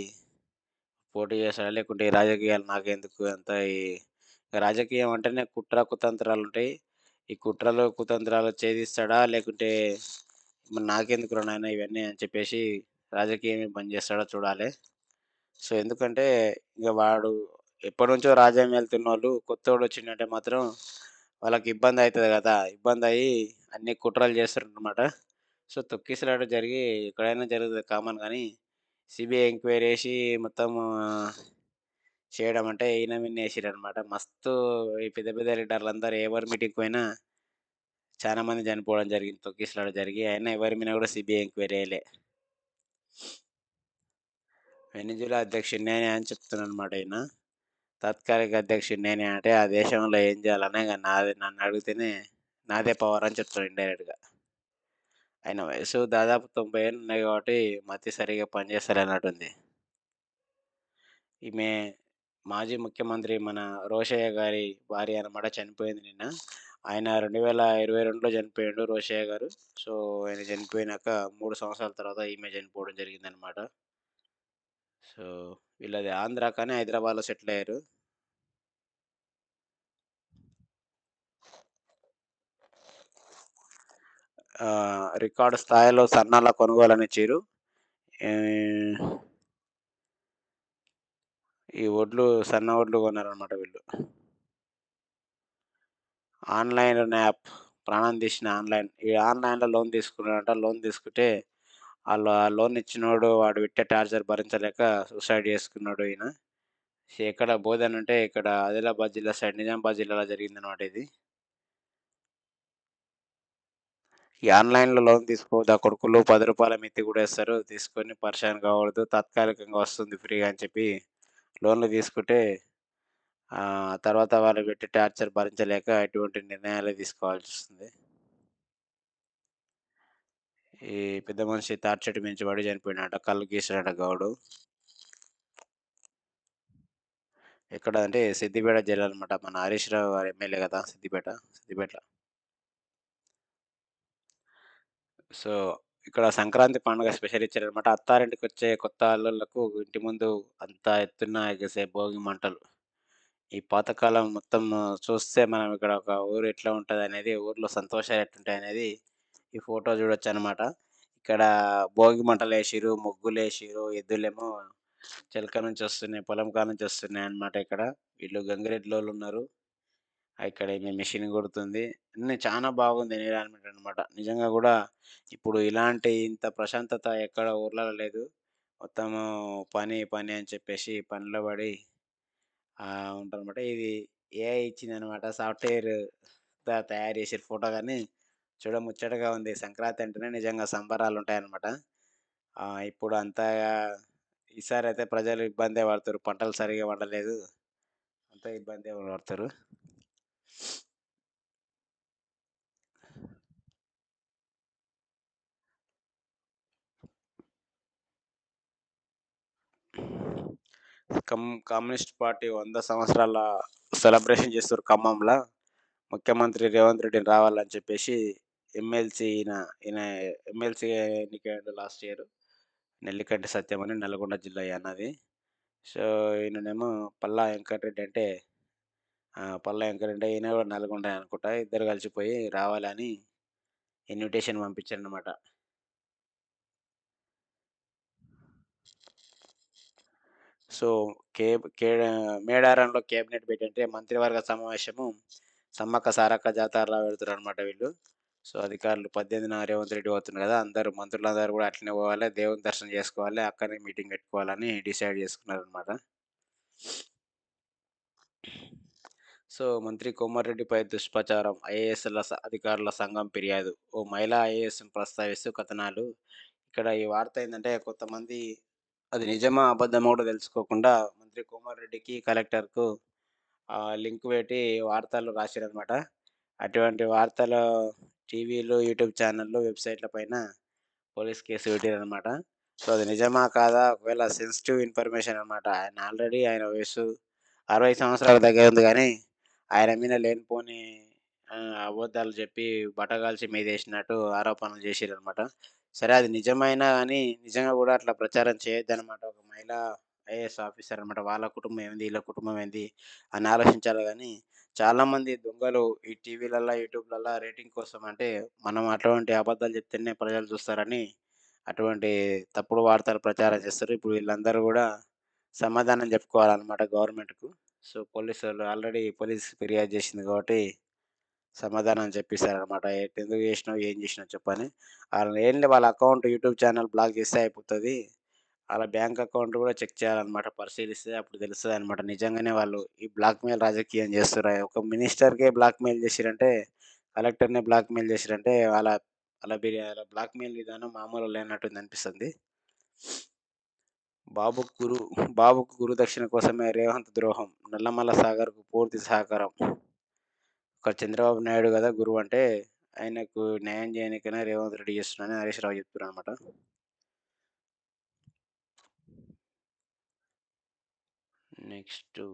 పోటీ చేస్తాడా? లేకుంటే ఈ రాజకీయాలు నాకెందుకు అంతా రాజకీయం అంటేనే కుట్ర, కుతంత్రాలుంటాయి. ఈ కుట్రలు, కుతంత్రాలు ఛేదిస్తాడా? లేకుంటే మరి నాకెందుకురా నాయనా ఇవన్నీ అని చెప్పేసి రాజకీయమే బంద్ చేస్తాడో చూడాలె. సో, ఎందుకంటే ఇగ వాడు ఎప్పటినుంచో రాజ్యం ఏలుతున్నోళ్ళు కొత్తోడొచ్చిండంటే మాత్రం వాళ్ళకి ఇబ్బందయితది గదా! ఇబ్బందయ్యి అన్ని కుట్రలు చేస్తారనమాట. సో, తొక్కిసలాట జరిగి ఎక్కడైనా జరుగుతది కామన్ గానీ, సీబీఐ ఎంక్వైరీ ఏసి మొత్తం చేయడం అంటే ఈయన మీదనే ఏసిర్రనమాట. మస్తు ఈ పెద్ద పెద్ద లీడర్లందరూ ఎవరి మీటింగ్‌కి పోయినా చానా మంది చనిపోవడం జరిగింది. తొక్కిసలాట జరిగి. అయినా ఎవరి మీద గూడా సీబీఐ ఎంక్వైరీ ఎయలే. వెనిజులా అధ్యక్షుడు నేనే అని చెప్తున్నాడనమాట ఈయన. తాత్కాలిక అధ్యక్షుడు నేనే అంటే, ఆ దేశంలో ఏం చేయాలన్నా ఇగ నన్నడిగితేనే నాదే పవర్ అని చెప్తాడు ఇండైరెక్ట్‌గా. ఆయన వయసు దాదాపు 90 ఏళ్ళు ఉన్నాయి కాబట్టి, మతి సరిగ్గా పనిచేస్తలేనట్టుంది. ఈమె మాజీ ముఖ్యమంత్రి మన రోషయ్య గారి భార్య అనమాట చనిపోయింది నిన్న. ఆయన 2022లో చనిపోయిండు రోషయ్య గారు. సో, ఆయన చనిపోయినాక 3 సంవత్సరాల తర్వాత ఈమె చనిపోవడం జరిగిందనమాట. సో, వీళ్ళది ఆంధ్ర కానీ హైదరాబాద్‌లో సెటిల్ అయ్యారు. రికార్డ్ స్థాయిలో సన్నాల కొనుగోలని చిరు. ఆహ్, ఈ సన్న వడ్లు కొన్నారనమాట వీళ్ళు. ఆన్‌లైన్ యాప్ ప్రాణం తీసిన ఆన్‌లైన్. ఈ ఆన్‌లైన్‌లో లోన్ తీసుకున్నాడంట. లోన్ తీసుకుంటే ఆ లోన్ ఇచ్చినోడు వాడు పెట్టే టార్చర్ భరించలేక సూసైడ్ చేసుకున్నాడు ఈయన. ఎక్కడ బోధన్ అంటే ఇక్కడ ఆదిలాబాద్ జిల్లా సైడ్ నిజామాబాద్ జిల్లాలో జరిగిందనమాట ఇది. ఈ ఆన్‌లైన్‌లో లోన్ తీసుకోవద్దు. ఆ కొడుకులు రూ. 10 మిత్తి గూడేస్తారు. తీసుకొని పరేషాన్ కాకూడదు. తాత్కాలికంగా వస్తుంది ఫ్రీగా అని చెప్పి లోన్‌లు తీసుకుంటే తర్వాత వాళ్ళు పెట్టే టార్చర్ భరించలేక ఇటువంటి నిర్ణయాలే తీసుకోవాల్సొస్తుంది. ఈ పెద్ద మనిషి తాటి చెట్టు మించి పడి చనిపోయినాడట. కళ్ళు గీసాడట గౌడు. ఎక్కడ అంటే సిద్దిపేట జిల్లా అనమాట. మన హరీష్ రావు గారు ఎమ్మెల్యే కదా! సిద్దిపేటలో. సో, ఇక్కడ సంక్రాంతి పండుగ స్పెషల్ ఇచ్చారనమాట. అత్తారింటికొచ్చే కొత్త అల్లుళ్ళకు ఇంటి ముందు అంతా ఎత్తున ఎగసే భోగి మంటలు. ఈ పాతకాలం మొత్తం చూస్తే మనం ఇక్కడ ఒక ఊరు ఎట్లా ఉంటదనేది, ఊర్లో సంతోషాలు ఎట్లుంటాయనేది ఈ ఫోటో చూడొచ్చనమాట. ఇక్కడ భోగి మంటలేసిర్రు, ముగ్గులేసిర్రు, ఎద్దులేమో చెలక నుంచి వస్తున్నాయి, పొలం కాడ నుంచి వస్తున్నాయన్నమాట ఇక్కడ. వీళ్ళు గంగిరెద్దులోళ్ళున్నారు. ఇక్కడ ఈమె మెషిన్ కుడుతుంది. అన్నీ చానా బాగుంది ఎన్విరాన్మెంట్ అనమాట. నిజంగా గూడా ఇప్పుడు ఇంత ప్రశాంతత ఎక్కడ ఊర్లలో లేదు. మొత్తము పని, పని అని చెప్పేసి పనిలో పడి ఉంటారనమాట. ఇది ఏఐ ఇచ్చిందనమాట. సాఫ్ట్‌వేర్ తయారు చేసిర్రు ఫోటో గాని చూడముచ్చటగా ఉంది. సంక్రాంతి అంటేనే నిజంగా సంబరాలుంటాయనమాట. ఇప్పుడు అంతగా ఈసారైతే ప్రజలు ఇబ్బందే పడుతుర్రు. పంటలు సరిగ్గా పండలేదు. అంతా ఇబ్బందే పడుతుర్రు. కమ్యూనిస్ట్ పార్టీ 100 సంవత్సరాల సెలబ్రేషన్ చేస్తుర్రు ఖమ్మంల. ముఖ్యమంత్రి రేవంత్ రెడ్డిని రావాలని చెప్పేసి ఎమ్మెల్సీ ఈయన, ఈయన ఎమ్మెల్సీగా ఎన్నికయ్యిండు లాస్ట్ ఇయర్. నెల్లికంటి సత్యం అని నల్గొండ జిల్లా ఈయనది. సో, ఈయననేమో పల్లా వెంకటరెడ్డి అంటే పల్లా వెంకటరెడ్డి ఈయన కూడా నల్గొండే అనుకుంటా. ఇద్దరు కలిసిపోయి రావాలని ఇన్విటేషన్ పంపించారనమాట. సో, మేడారంలో కేబినెట్ భేటీ అంటే మంత్రివర్గ సమావేశము సమ్మక్క సారక్క జాతరలా పెడుతుర్రనమాట వీళ్ళు. సో, అధికారులు 18న రేవంత్ రెడ్డి పోతుండు గదా! మంత్రులందరూ గూడా అట్లనే పోవాలి. దేవుని దర్శనం జేసుకోవాలి. అక్కడనే మీటింగ్ పెట్టుకోవాలని డిసైడ్ చేసుకున్నారనమాట. సో, మంత్రి కోమటిరెడ్డిపై దుష్ప్రచారం. అధికారుల సంఘం ఫిర్యాదు. ఓ మహిళా ఐఏఎస్‌ని ప్రస్తావిస్తూ కథనాలు. ఇక్కడ ఈ వార్త ఏందంటే కొంతమంది అది నిజమా? అబద్ధమా గూడా తెలుసుకోకుండా మంత్రి కోమటిరెడ్డికి, కలెక్టర్‌కు లింక్ పెట్టి వార్తలు రాసిరనమాట. అటువంటి వార్తలు టీవీలు, యూట్యూబ్ ఛానెల్‌లు, వెబ్‌సైట్‌ల పైన పోలీస్ కేసు పెట్టిరనమాట. సో, అది నిజమా? కాదా? ఒకవేళ సెన్సిటివ్ ఇన్ఫర్మేషన్ అనమాట. ఆయన వయస్సు 60 సంవత్సరాల దగ్గర ఉంది గానీ, ఆయన మీద లేనిపోని అబద్ధాలు చెప్పి బటగాల్చి మీదేసినట్టు ఆరోపణలు చేసిరనమాట. సరే అది నిజమైనా గానీ, నిజంగా గూడా అట్లా ప్రచారం చేయొద్దనమాట. ఒక మహిళా ఐఏఎస్ ఆఫీసర్ అనమాట. వాళ్ళ కుటుంబం ఏంది? ఈళ్ళ కుటుంబం ఏంది? అని ఆలోచించాలి గానీ, చాలామంది దొంగలు ఈ టీవీలల్ల, యూట్యూబ్‌లల్ల రేటింగ్ కోసం అంటే, మనం అటువంటి అబద్ధాలు చెప్తేనే ప్రజలు చూస్తారని, అటువంటి తప్పుడు వార్తలు ప్రచారం చేస్తారు. ఇప్పుడు వీళ్ళందరూ గూడా సమాధానం చెప్పుకోవాలనమాట గవర్నమెంట్‌కు. సో, పోలీస్ ఫిర్యాదు చేసింది కాబట్టి, సమాధానం చెప్పేసారనమాట. ఎందుకు చేసినావు? ఏం చేసినావు చెప్పని. వాళ్ళ అకౌంట్ యూట్యూబ్ ఛానెల్ బ్లాక్ చేస్తే అయిపోతది. ఆళ్ళ బ్యాంక్ అకౌంట్ గూడా చెక్ చేయాలనమాట. పరిశీలిస్తే అప్పుడు తెలుస్తదనమాట. నిజంగానే వాళ్ళు ఈ బ్లాక్‌మెయిల్ రాజకీయం చేస్తుర్రా? ఒక మినిస్టర్‌కే బ్లాక్‌మెయిల్ చేసిర్రంటే, కలెక్టర్‌నే బ్లాక్‌మెయిల్ చేసిర్రంటే ఆళ్ళ బ్లాక్‌మెయిల్ విధానం మామూలుగా లేనట్టుందనిపిస్తుంది. బాబుకు బాబుకు గురుదక్షిణ కోసమే రేవంత్ ద్రోహం. నల్లమల సాగర్‌కు పూర్తి సహకారం. ఒక చంద్రబాబు నాయుడు గదా గురువంటే, ఆయనకు న్యాయం చేయనీకనే రేవంత్ రెడ్డి చేస్తున్నాడని హరీష్ రావు చెప్తున్నారనమాట. నెక్స్టు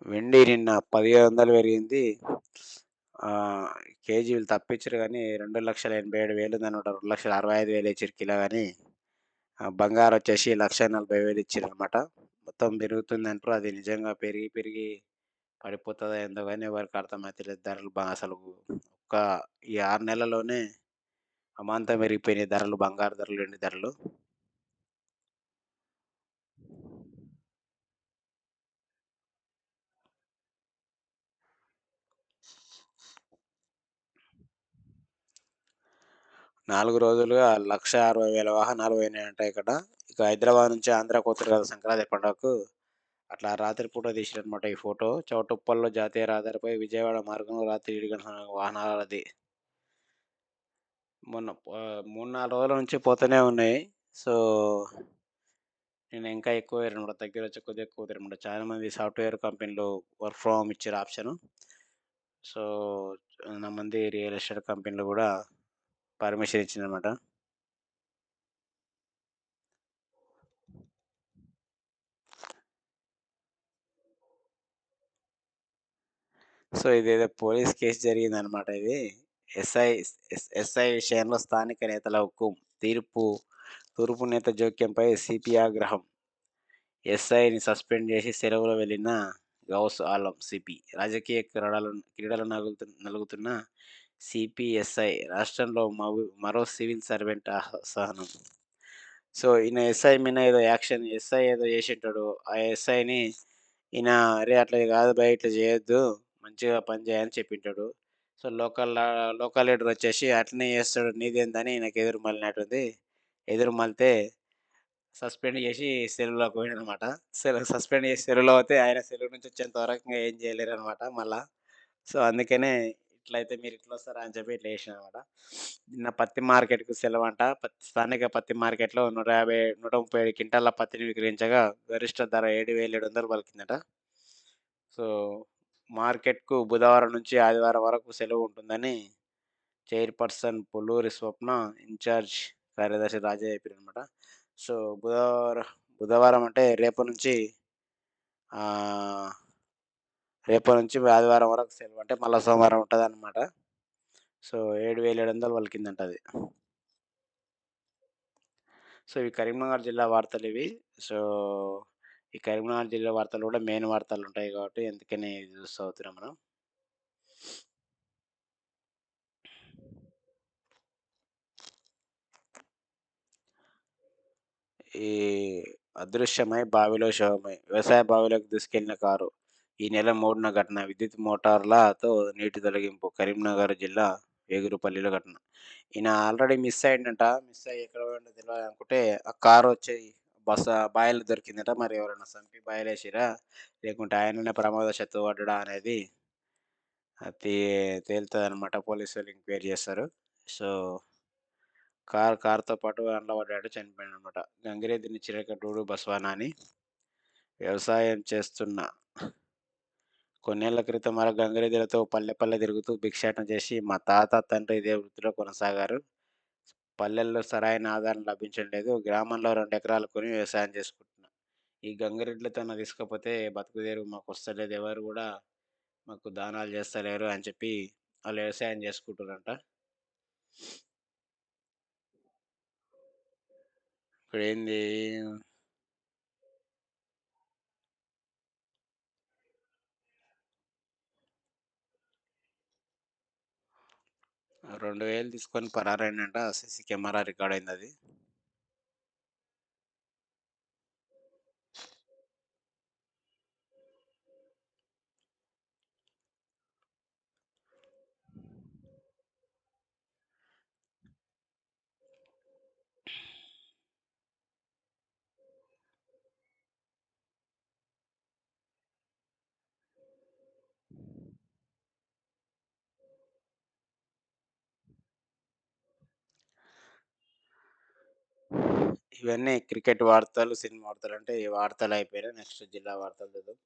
వెండి నిన్న 1700 పెరిగింది. కేజీ వీళ్ళు తప్పించిర్రు గానీ 2,87,000 ఉందన్నమాట. 2,65,000 ఇచ్చిర్రు కిలో గాని బంగారొచ్చేసి 1,40,000 ఇచ్చిర్రనమాట. మొత్తం పెరుగుతుందంటారు. అది నిజంగా పెరిగి పెరిగి పడిపోతదో ఏందో గాని ఎవరికీ అర్థమైతలేదు ధరలు అసలు ఒక్క ఈ 6 నెలల్లోనే అమాంతం పెరిగిపోయినాయి ధరలు. బంగారు ధరలు, వెండి ధరలు. 4 రోజులుగా 1,60,000 వాహనాలు పోయినాయంట ఇక్కడ. ఇక హైదరాబాద్ నుంచి ఆంధ్రాకి పోతుర్రు కదా సంక్రాంతి పండగకు. అట్లా రాత్రి పూట తీసిరనమాట ఈ ఫోటో. చౌటుప్పల్లో జాతీయ రహదారిపై విజయవాడ మార్గంలో రాత్రి 7 గంటల వాహనాలది. మొన్న 3, 4 రోజుల నుంచి పోతూనే ఉన్నాయి. సో, నిన్న ఇంకా ఎక్కువ పోయారనమాట. దగ్గరొచ్చి కొద్దిగా ఎక్కువ పోతారనమాట. చాలా మంది సాఫ్ట్‌వేర్ కంపెనీలు వర్క్ ఫ్రమ్ హోమ్ ఇచ్చారు ఆప్షను. సో, చాలా మంది రియల్ ఎస్టేట్ కంపెనీలు గూడా పర్మిషన్ ఇచ్చిందనమాట. సో, ఇదేదో పోలీస్ కేస్ జరిగిందనమాట ఇది. ఎస్ఐ ఎస్ఐ విషయంలో స్థానిక నేతల హుకుం. తీర్పు తూర్పు నేత జోక్యంపై సీపీ ఆగ్రహం. ఎస్ఐని సస్పెండ్ చేసి సెలవులో వెళ్లిన గౌస్ ఆలం సీపీ. రాజకీయ క్రీడలు నలుగుతున్న సీపీఎస్ఐ రాష్ట్రంలో మరో సివిల్ సర్వెంట్ అసహనం. సో, ఈయన ఎస్ఐ మీద ఏదో యాక్షన్ ఎస్ఐ ఏదో జేసింటాడు. ఆ ఎస్ఐని ఈయన "అరేయ్! అట్లా గాదు బయ్ ఇట్లా చేయొద్దు. మంచిగా పని చేయి" అని చెప్పింటాడు. సో, లోకల్ లీడర్ వచ్చేసి అట్లనే చేస్తాడు నీదేందని ఈయనకి ఎదురు మళ్ళినట్టుంది. ఎదురు మళ్ళితే సస్పెండ్ చేసి సెలవులోకి పోయిండనమాట. సస్పెండ్ చేసి సెలవులో పోతే ఆయన సెలవు నుంచి వచ్చేంత వరకు ఇంగ ఏం చేయలేరనమాట మళ్ళా. సో, అందుకనే ఇట్లయితే మీరిట్లొస్తారా అని చెప్పి ఇట్లా చేసిననమాట. నిన్న పత్తి మార్కెట్‌కు సెలవంట. స్థానిక పత్తి మార్కెట్‌లో 150, 137 క్వింటాల పత్తిని విక్రయించగా గరిష్ట ధర 7,700 పలికిందట. సో, మార్కెట్‌కు బుధవారం నుంచి ఆదివారం వరకు సెలవు ఉంటుందని చైర్పర్సన్ పుల్లూరి స్వప్న, ఇన్‌చార్జ్ కార్యదర్శి రాజయ్య చెప్పారనమాట. సో, బుధవారం అంటే ఆహ్, రేపటి నుంచి ఆదివారం వరకు సెలవు. అంటే మళ్ళా సోమవారం ఉంటదనమాట. సో, 7,700 పలికిందంట అది. సో, ఇవి కరీంనగర్ జిల్లా వార్తలివి. సో, ఈ కరీంనగర్ జిల్లా వార్తలు గూడా మెయిన్ వార్తలుంటాయి గాబట్టి అందుకనే ఇది చూస్తా పోతున్నాం మనం. ఈ అదృశ్యమై బావిలో శవమై. వ్యవసాయ బావిలోకి దూసుకెళ్లిన కారు. ఈ నెల 3న ఘటన. విద్యుత్ మోటార్లతో నీటి తొలగింపు. కరీంనగర్ జిల్లా వేగురుపల్లిలో ఘటన. ఈయన ఆల్రెడీ మిస్ అయిండంట. మిస్ అయ్యి ఎక్కడ పోయిండో తెలవదనుకుంటే ఆ కారొచ్చి బావిలో దొరికిందట. మరి ఎవరైనా సంపి బావిలేసిర్రా? లేకుంటే ఆయననే ప్రమాదవశాత్తు పడ్డడా అనేది అది తేలుతదనమాట. పోలీసోళ్ళు ఎంక్వైరీ చేస్తారు. సో, కార్‌తో పాటు అందులో పడ్డాడు చనిపోయాడనమాట. గంగిరెద్దుని చిలకటూరు బస్వన్న అని వ్యవసాయం చేస్తున్న కొన్నేళ్ల క్రితం గంగిరెద్దులతో పల్లె పల్లె తిరుగుతూ భిక్షాటన చేసి మా తాత, తండ్రి ఇదే వృత్తిలో కొనసాగారు. పల్లెల్లో సరైన ఆదరణ లభించడం లేదు. గ్రామంలో 2 ఎకరాలు కొని వ్యవసాయం చేసుకుంటున్నా. ఈ గంగిరెడ్లతోని తీసుకపోతే బతుకుదెరువు మాకొస్తలేదు. ఎవరు గూడా మాకు దానాలు చేస్తలేరు అని చెప్పి ఆళ్ళు వ్యవసాయం చేసుకుంటుర్రంట. ఇప్పుడేంది 2,000 తీసుకొని పరారైండంట. సీసీ కెమెరా రికార్డ్ అయిందది. ఇవన్నీ క్రికెట్ వార్తలు, సినిమా వార్తలు అంటే ఈ వార్తలు అయిపోయినాయి. నెక్స్ట్ జిల్లా వార్తలు చూద్దాం.